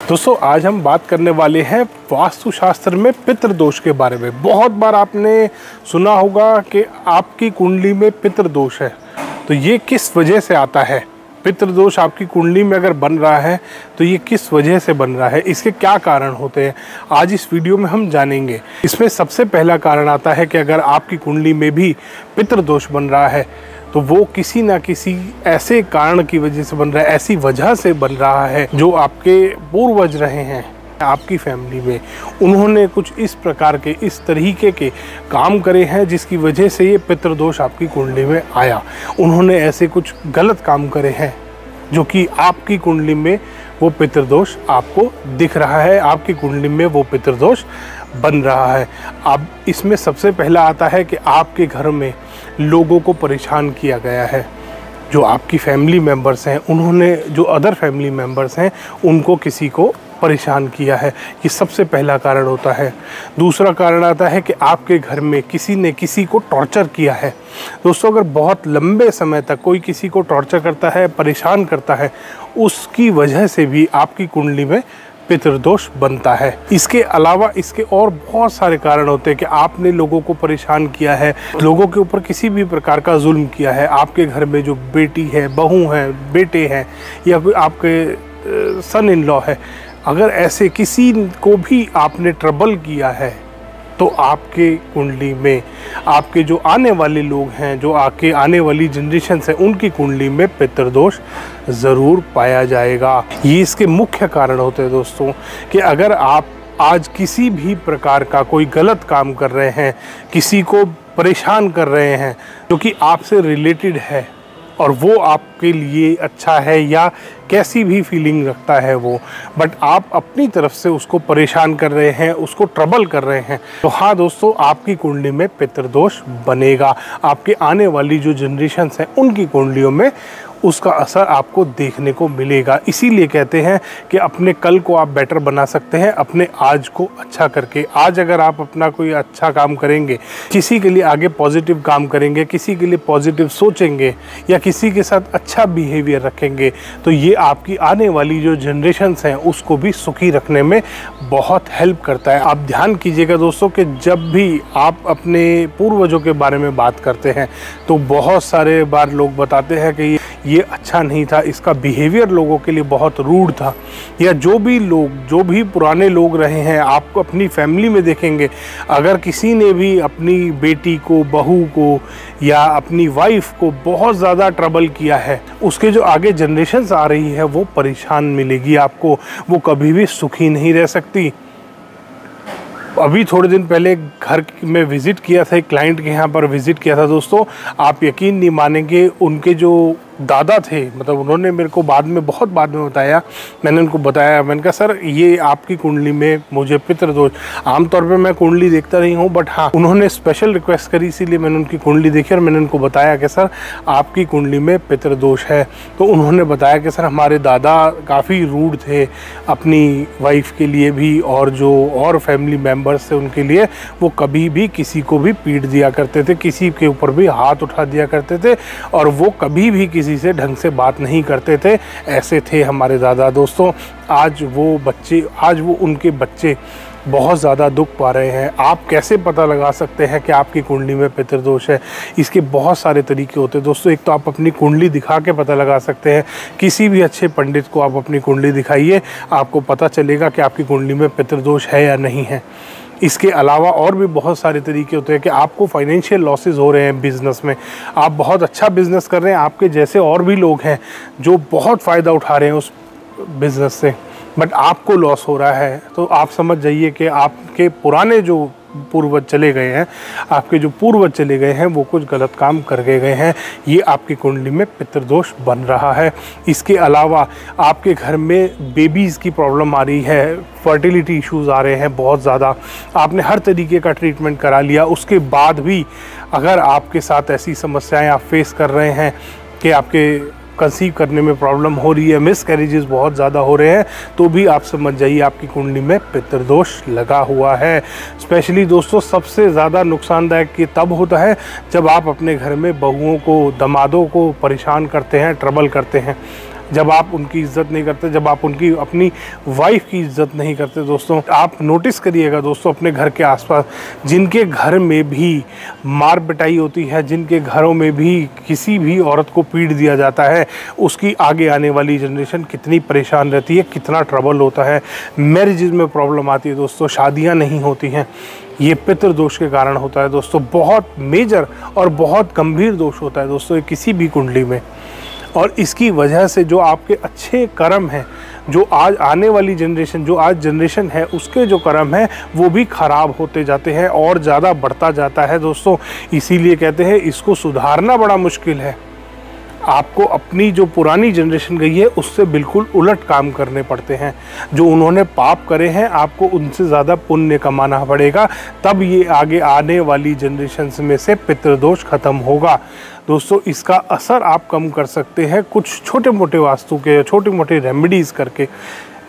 दोस्तों आज हम बात करने वाले हैं वास्तुशास्त्र में पितृदोष के बारे में। बहुत बार आपने सुना होगा कि आपकी कुंडली में पितृदोष है, तो ये किस वजह से आता है। पितृदोष आपकी कुंडली में अगर बन रहा है तो ये किस वजह से बन रहा है, इसके क्या कारण होते हैं, आज इस वीडियो में हम जानेंगे। इसमें सबसे पहला कारण आता है कि अगर आपकी कुंडली में भी पितृदोष बन रहा है तो वो किसी ना किसी ऐसे कारण की वजह से बन रहा है, ऐसी वजह से बन रहा है जो आपके पूर्वज रहे हैं आपकी फैमिली में, उन्होंने कुछ इस प्रकार के इस तरीके के काम करे हैं जिसकी वजह से ये पितृदोष आपकी कुंडली में आया। उन्होंने ऐसे कुछ गलत काम करे हैं जो कि आपकी कुंडली में वो पितृदोष आपको दिख रहा है, आपकी कुंडली में वो पितृदोष बन रहा है। अब इसमें सबसे पहला आता है कि आपके घर में लोगों को परेशान किया गया है। जो आपकी फैमिली मेम्बर्स हैं उन्होंने, जो अदर फैमिली मेम्बर्स हैं उनको किसी को परेशान किया है, ये सबसे पहला कारण होता है। दूसरा कारण आता है कि आपके घर में किसी ने किसी को टॉर्चर किया है। दोस्तों अगर बहुत लंबे समय तक कोई किसी को टॉर्चर करता है, परेशान करता है, उसकी वजह से भी आपकी कुंडली में पितृदोष बनता है। इसके अलावा इसके और बहुत सारे कारण होते हैं कि आपने लोगों को परेशान किया है, लोगों के ऊपर किसी भी प्रकार का जुल्म किया है। आपके घर में जो बेटी है, बहू है, बेटे हैं या फिर आपके सन इन लॉ है, अगर ऐसे किसी को भी आपने ट्रबल किया है तो आपके कुंडली में आपके जो आने वाले लोग हैं, जो आके आने वाली जनरेशन है, उनकी कुंडली में पितृदोष ज़रूर पाया जाएगा। ये इसके मुख्य कारण होते हैं दोस्तों कि अगर आप आज किसी भी प्रकार का कोई गलत काम कर रहे हैं, किसी को परेशान कर रहे हैं जो कि आपसे रिलेटेड है और वो आपके लिए अच्छा है या कैसी भी फीलिंग रखता है वो, बट आप अपनी तरफ से उसको परेशान कर रहे हैं, उसको ट्रबल कर रहे हैं, तो हाँ दोस्तों आपकी कुंडली में पितृदोष बनेगा। आपके आने वाली जो जनरेशन्स हैं उनकी कुंडलियों में उसका असर आपको देखने को मिलेगा। इसीलिए कहते हैं कि अपने कल को आप बेटर बना सकते हैं अपने आज को अच्छा करके। आज अगर आप अपना कोई अच्छा काम करेंगे, किसी के लिए आगे पॉजिटिव काम करेंगे, किसी के लिए पॉजिटिव सोचेंगे या किसी के साथ अच्छा बिहेवियर रखेंगे, तो ये आपकी आने वाली जो जनरेशन्स हैं उसको भी सुखी रखने में बहुत हेल्प करता है। आप ध्यान कीजिएगा दोस्तों कि जब भी आप अपने पूर्वजों के बारे में बात करते हैं तो बहुत सारे बार लोग बताते हैं कि ये अच्छा नहीं था, इसका बिहेवियर लोगों के लिए बहुत रूड था, या जो भी पुराने लोग रहे हैं आपको अपनी फैमिली में देखेंगे, अगर किसी ने भी अपनी बेटी को, बहू को या अपनी वाइफ को बहुत ज़्यादा ट्रबल किया है, उसके जो आगे जनरेशन्स आ रही है वो परेशान मिलेगी आपको, वो कभी भी सुखी नहीं रह सकती। अभी थोड़े दिन पहले घर में विज़िट किया था, एक क्लाइंट के यहाँ पर विज़िट किया था दोस्तों, आप यकीन नहीं मानेंगे, उनके जो दादा थे, मतलब उन्होंने मेरे को बहुत बाद में बताया, मैंने उनको बताया, मैंने कहा सर ये आपकी कुंडली में मुझे पितृदोष, आमतौर पे मैं कुंडली देखता नहीं हूँ, बट हाँ उन्होंने स्पेशल रिक्वेस्ट करी इसीलिए मैंने उनकी कुंडली देखी और मैंने उनको बताया कि सर आपकी कुंडली में पितृदोष है। तो उन्होंने बताया कि सर हमारे दादा काफ़ी रूड थे अपनी वाइफ के लिए भी और जो और फैमिली मेम्बर्स थे उनके लिए, वो कभी भी किसी को भी पीट दिया करते थे, किसी के ऊपर भी हाथ उठा दिया करते थे और वो कभी भी किसी से ढंग से बात नहीं करते थे। ऐसे थे हमारे दादा। दोस्तों आज वो उनके बच्चे बहुत ज़्यादा दुख पा रहे हैं। आप कैसे पता लगा सकते हैं कि आपकी कुंडली में पितृदोष है? इसके बहुत सारे तरीके होते हैं दोस्तों। एक तो आप अपनी कुंडली दिखा के पता लगा सकते हैं, किसी भी अच्छे पंडित को आप अपनी कुंडली दिखाइए, आपको पता चलेगा कि आपकी कुंडली में पितृदोष है या नहीं है। इसके अलावा और भी बहुत सारे तरीके होते हैं कि आपको फाइनेंशियल लॉसेस हो रहे हैं बिज़नेस में, आप बहुत अच्छा बिज़नेस कर रहे हैं, आपके जैसे और भी लोग हैं जो बहुत फ़ायदा उठा रहे हैं उस बिज़नेस से, बट आपको लॉस हो रहा है, तो आप समझ जाइए कि आपके पुराने जो पूर्वज चले गए हैं, आपके जो पूर्वज चले गए हैं वो कुछ गलत काम करके गए हैं, ये आपकी कुंडली में पितृदोष बन रहा है। इसके अलावा आपके घर में बेबीज़ की प्रॉब्लम आ रही है, फर्टिलिटी इश्यूज़ आ रहे हैं बहुत ज़्यादा, आपने हर तरीके का ट्रीटमेंट करा लिया, उसके बाद भी अगर आपके साथ ऐसी समस्याएं आप फेस कर रहे हैं कि आपके कंसीव करने में प्रॉब्लम हो रही है, मिसकैरेजेस बहुत ज़्यादा हो रहे हैं, तो भी आप समझ जाइए आपकी कुंडली में पितृदोष लगा हुआ है। स्पेशली दोस्तों सबसे ज़्यादा नुकसानदायक ये तब होता है जब आप अपने घर में बहुओं को, दमादों को परेशान करते हैं, ट्रबल करते हैं। जब आप उनकी इज्जत नहीं करते, जब आप उनकी अपनी वाइफ की इज्जत नहीं करते दोस्तों। आप नोटिस करिएगा दोस्तों अपने घर के आसपास जिनके घर में भी मार पिटाई होती है, जिनके घरों में भी किसी भी औरत को पीट दिया जाता है, उसकी आगे आने वाली जनरेशन कितनी परेशान रहती है, कितना ट्रबल होता है, मैरिजेज में प्रॉब्लम आती है दोस्तों, शादियाँ नहीं होती हैं। ये पितृदोष के कारण होता है दोस्तों। बहुत मेजर और बहुत गंभीर दोष होता है दोस्तों किसी भी कुंडली में। और इसकी वजह से जो आपके अच्छे कर्म हैं, जो आज आने वाली जनरेशन, जो आज जनरेशन है, उसके जो कर्म हैं वो भी ख़राब होते जाते हैं और ज़्यादा बढ़ता जाता है दोस्तों। इसीलिए कहते हैं इसको सुधारना बड़ा मुश्किल है। आपको अपनी जो पुरानी जनरेशन गई है उससे बिल्कुल उलट काम करने पड़ते हैं। जो उन्होंने पाप करे हैं आपको उनसे ज़्यादा पुण्य कमाना पड़ेगा, तब ये आगे आने वाली जनरेशन में से पितृदोष खत्म होगा दोस्तों। इसका असर आप कम कर सकते हैं कुछ छोटे मोटे वास्तु के, छोटे मोटे रेमेडीज़ करके,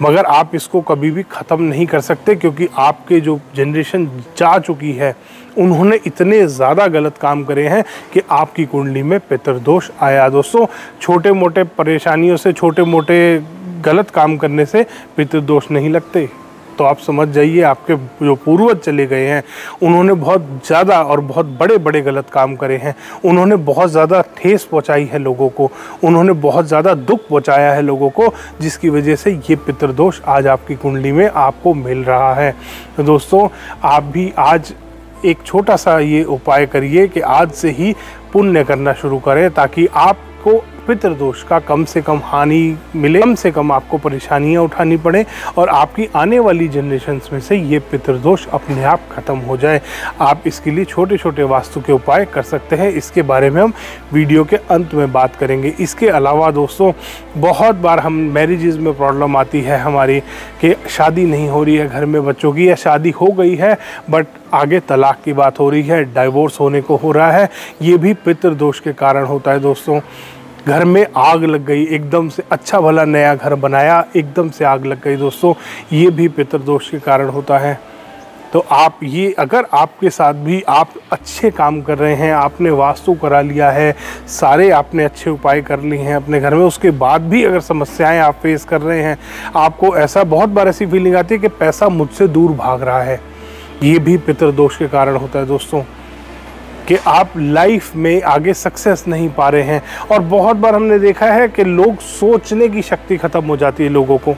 मगर आप इसको कभी भी ख़त्म नहीं कर सकते, क्योंकि आपके जो जनरेशन जा चुकी है उन्होंने इतने ज़्यादा गलत काम करे हैं कि आपकी कुंडली में पितृदोष आया दोस्तों। छोटे मोटे परेशानियों से, छोटे मोटे गलत काम करने से पितृदोष नहीं लगते। तो आप समझ जाइए आपके जो पूर्वज चले गए हैं उन्होंने बहुत ज़्यादा और बहुत बड़े बड़े गलत काम करे हैं। उन्होंने बहुत ज़्यादा ठेस पहुंचाई है लोगों को, उन्होंने बहुत ज़्यादा दुख पहुंचाया है लोगों को, जिसकी वजह से ये पितृदोष आज आपकी कुंडली में आपको मिल रहा है। तो दोस्तों आप भी आज एक छोटा सा ये उपाय करिए कि आज से ही पुण्य करना शुरू करें, ताकि आपको पितृदोष का कम से कम हानि मिले, कम से कम आपको परेशानियां उठानी पड़े और आपकी आने वाली जनरेशन्स में से ये पितृदोष अपने आप ख़त्म हो जाए। आप इसके लिए छोटे छोटे वास्तु के उपाय कर सकते हैं। इसके बारे में हम वीडियो के अंत में बात करेंगे। इसके अलावा दोस्तों बहुत बार हम मैरिजेज़ में प्रॉब्लम आती है हमारी कि शादी नहीं हो रही है घर में बच्चों की, या शादी हो गई है बट आगे तलाक की बात हो रही है, डाइवोर्स होने को हो रहा है। ये भी पितृदोष के कारण होता है दोस्तों। घर में आग लग गई, एकदम से अच्छा भला नया घर बनाया, एकदम से आग लग गई दोस्तों, ये भी पितृदोष के कारण होता है। तो आप ये, अगर आपके साथ भी आप अच्छे काम कर रहे हैं, आपने वास्तु करा लिया है, सारे आपने अच्छे उपाय कर लिए हैं अपने घर में, उसके बाद भी अगर समस्याएं आप फेस कर रहे हैं, आपको ऐसा बहुत बार ऐसी फीलिंग आती है कि पैसा मुझसे दूर भाग रहा है, ये भी पितृदोष के कारण होता है दोस्तों। कि आप लाइफ में आगे सक्सेस नहीं पा रहे हैं। और बहुत बार हमने देखा है कि लोग सोचने की शक्ति ख़त्म हो जाती है लोगों को,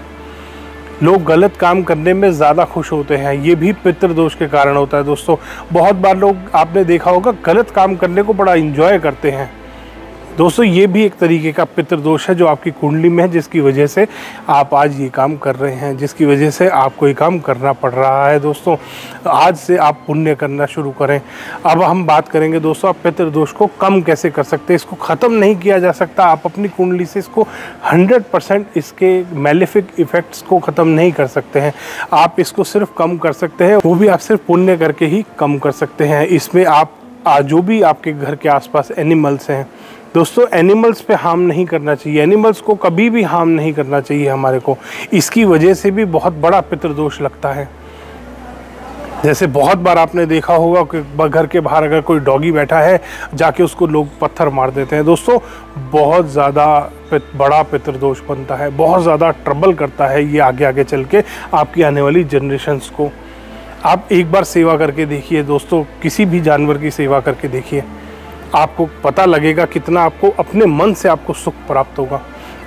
लोग गलत काम करने में ज़्यादा खुश होते हैं, ये भी पितृदोष के कारण होता है दोस्तों। बहुत बार लोग, आपने देखा होगा, गलत काम करने को बड़ा इंजॉय करते हैं दोस्तों, ये भी एक तरीके का पितृदोष है जो आपकी कुंडली में है, जिसकी वजह से आप आज ये काम कर रहे हैं, जिसकी वजह से आपको ये काम करना पड़ रहा है दोस्तों। आज से आप पुण्य करना शुरू करें। अब हम बात करेंगे दोस्तों आप पितृदोष को कम कैसे कर सकते हैं। इसको ख़त्म नहीं किया जा सकता, आप अपनी कुंडली से इसको 100% इसके मैलेफिक इफ़ेक्ट्स को ख़त्म नहीं कर सकते हैं। आप इसको सिर्फ कम कर सकते हैं, वो भी आप सिर्फ पुण्य करके ही कम कर सकते हैं। इसमें आप जो भी आपके घर के आसपास एनिमल्स हैं दोस्तों, एनिमल्स पे हार्म नहीं करना चाहिए, एनिमल्स को कभी भी हार्म नहीं करना चाहिए हमारे को। इसकी वजह से भी बहुत बड़ा पितृदोष लगता है। जैसे बहुत बार आपने देखा होगा कि घर के बाहर अगर कोई डॉगी बैठा है, जाके उसको लोग पत्थर मार देते हैं दोस्तों, बहुत ज़्यादा बड़ा पितृदोष बनता है, बहुत ज़्यादा ट्रबल करता है ये आगे आगे चल के आपकी आने वाली जनरेशन्स को। आप एक बार सेवा करके देखिए दोस्तों, किसी भी जानवर की सेवा करके देखिए, आपको पता लगेगा कितना आपको अपने मन से आपको सुख प्राप्त होगा,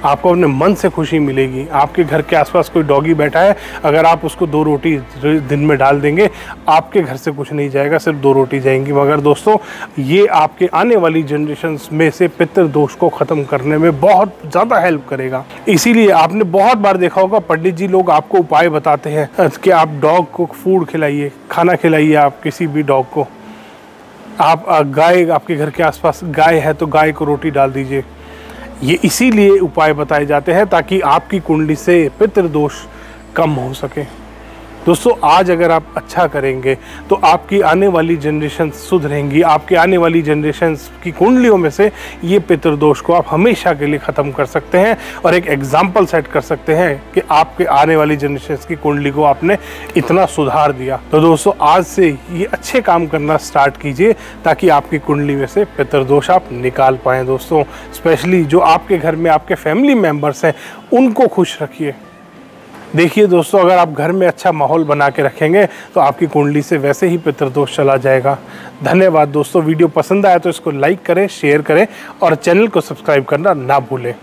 आपको अपने मन से खुशी मिलेगी। आपके घर के आसपास कोई डॉगी बैठा है, अगर आप उसको 2 रोटी दिन में डाल देंगे, आपके घर से कुछ नहीं जाएगा, सिर्फ 2 रोटी जाएंगी। मगर दोस्तों ये आपके आने वाली जनरेशन्स में से पितृदोष को ख़त्म करने में बहुत ज़्यादा हेल्प करेगा। इसीलिए आपने बहुत बार देखा होगा पंडित जी लोग आपको उपाय बताते हैं कि आप डॉग को फूड खिलाइए, खाना खिलाइए, आप किसी भी डॉग को, आप गाय, आपके घर के आसपास गाय है तो गाय को रोटी डाल दीजिए। ये इसीलिए उपाय बताए जाते हैं ताकि आपकी कुंडली से पितृदोष कम हो सके। दोस्तों आज अगर आप अच्छा करेंगे तो आपकी आने वाली जनरेशन सुधरेंगी, आपकी आने वाली जनरेशन की कुंडलियों में से ये पितृदोष को आप हमेशा के लिए ख़त्म कर सकते हैं और एक एग्जाम्पल सेट कर सकते हैं कि आपके आने वाली जनरेशन की कुंडली को आपने इतना सुधार दिया। तो दोस्तों आज से ये अच्छे काम करना स्टार्ट कीजिए ताकि आपकी कुंडली में से पितृदोष आप निकाल पाएँ। दोस्तों स्पेशली जो आपके घर में आपके फैमिली मेम्बर्स हैं उनको खुश रखिए। देखिए दोस्तों, अगर आप घर में अच्छा माहौल बना के रखेंगे तो आपकी कुंडली से वैसे ही पितृदोष चला जाएगा। धन्यवाद दोस्तों। वीडियो पसंद आया तो इसको लाइक करें, शेयर करें और चैनल को सब्सक्राइब करना ना भूलें।